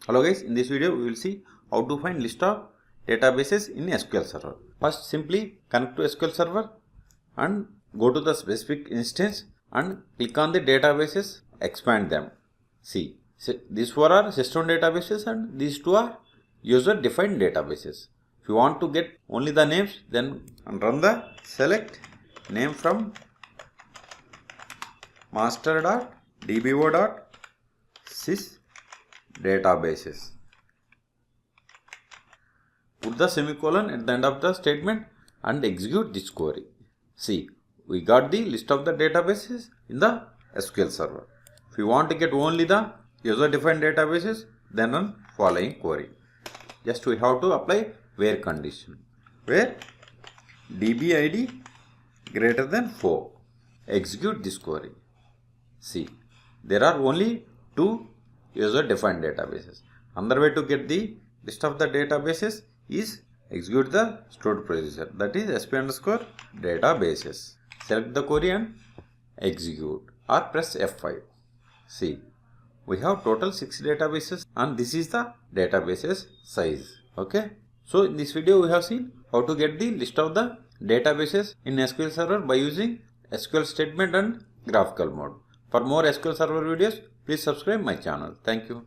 Hello guys, in this video we will see how to find list of databases in SQL Server. First, simply connect to SQL Server and go to the specific instance and click on the databases, expand them. See, these four are system databases and these two are user defined databases. If you want to get only the names, then run the select name from master.dbo.sys databases. Put the semicolon at the end of the statement and execute this query. See, we got the list of the databases in the SQL Server. If you want to get only the user defined databases, then run following query. Just we have to apply where condition, where DB ID greater than 4. Execute this query. See, there are only two user defined databases. Another way to get the list of the databases is execute the stored procedure, that is sp underscore databases. Select the query and execute or press F5. See, we have total 6 databases and this is the databases size. Okay. So in this video we have seen how to get the list of the databases in SQL Server by using SQL statement and graphical mode. For more SQL Server videos, please subscribe my channel. Thank you.